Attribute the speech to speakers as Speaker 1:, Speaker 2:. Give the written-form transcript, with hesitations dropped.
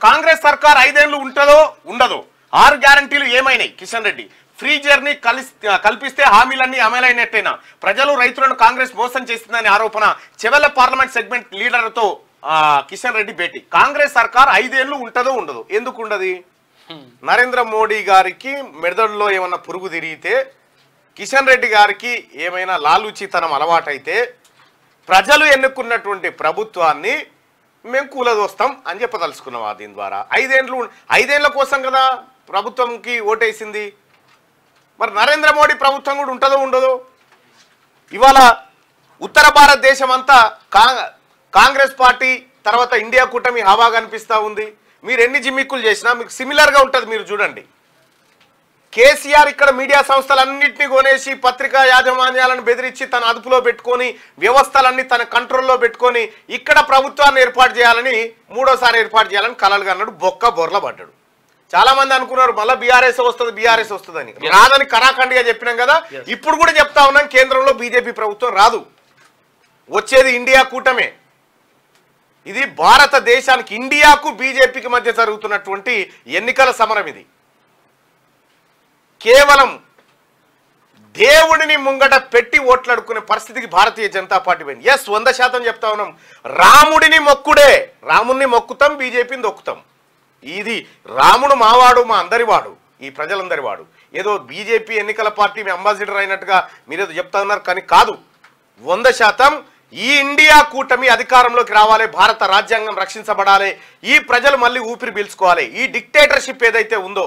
Speaker 1: కాంగ్రెస్ సర్కార్ 5 ఏళ్లు ఉంటుందో ఉండదో 6 గ్యారంటీలు ఏమైనాయి కిషన్ రెడ్డి ఫ్రీ జర్నీ కల్పిస్తే హామీలన్నీ అమలైనట్టేనా ప్రజలు రైతులను కాంగ్రెస్ మోసం చేస్తుందని ఆరోపణ చెవెళ్ల పార్లమెంట్ సెగ్మెంట్ లీడర్లతో కిషన్ రెడ్డి భేటీ కాంగ్రెస్ సర్కార్ 5 ఏళ్లు ఉంటుందో ఉండదో ఎందుకు ఉండదు నరేంద్ర మోడీ గారికి మెదడులో ఏమన్నా పురుగు తిరిగితే కిషన్ రెడ్డి గారికి ఏమైనా లాలూచితనం అలవాటైతే ప్రజలు ఎన్నుకున్నటువంటి ప్రభుత్వాన్ని మేము కూలదోస్తాం అని చెప్పదలుచుకున్నాం దీని ద్వారా 5 ఏళ్ల కోసం కదా ప్రభుత్వంకి ఓటేసింది మరి నరేంద్ర మోడీ ప్రభుత్వం కూడా ఉంటుందో ఉండదో ఇవాళ ఉత్తర భారతదేశం అంతా కాంగ్రెస్ పార్టీ తర్వాత ఇండియా కూటమి హవా కనిపిస్తూ ఉంది మీరు ఎన్ని జిమ్మిక్కులు చేసినా మీకు సిమిలర్గా ఉంటుంది మీరు చూడండి కేసీఆర్ ఇక్కడ మీడియా సంస్థలన్నింటినీ కొనేసి పత్రికా యాజమాన్యాలను బెదిరించి తన అదుపులో పెట్టుకొని వ్యవస్థలన్నీ తన కంట్రోల్లో పెట్టుకొని ఇక్కడ ప్రభుత్వాన్ని ఏర్పాటు చేయాలని మూడోసారి ఏర్పాటు చేయాలని కలలుగా అన్నాడు బొక్క బొర్ల పడ్డాడు చాలా మంది అనుకున్నారు మళ్ళీ బీఆర్ఎస్ వస్తుందని రాదని కరాఖండిగా చెప్పినాం కదా ఇప్పుడు కూడా చెప్తా ఉన్నాం కేంద్రంలో బీజేపీ ప్రభుత్వం రాదు వచ్చేది ఇండియా కూటమే ఇది భారతదేశానికి ఇండియాకు బీజేపీకి మధ్య జరుగుతున్నటువంటి ఎన్నికల సమరం ఇది కేవలం దేవుడిని ముంగట పెట్టి ఓట్లాడుకునే పరిస్థితికి భారతీయ జనతా పార్టీ పోయింది 100% చెప్తా ఉన్నాం రాముడిని మొక్కుడే రాముడిని మొక్కుతాం బీజేపీని దొక్కుతాం ఇది రాముడు మావాడు మా అందరి వాడు ఈ ప్రజలందరి వాడు ఏదో బీజేపీ ఎన్నికల పార్టీ అంబాసిడర్ అయినట్టుగా మీరేదో చెప్తా ఉన్నారు కానీ కాదు 100% ఈ ఇండియా కూటమి అధికారంలోకి రావాలి భారత రాజ్యాంగం రక్షించబడాలి ఈ ప్రజలు మళ్ళీ ఊపిరి పీల్చుకోవాలి ఈ డిక్టేటర్షిప్ ఏదైతే ఉందో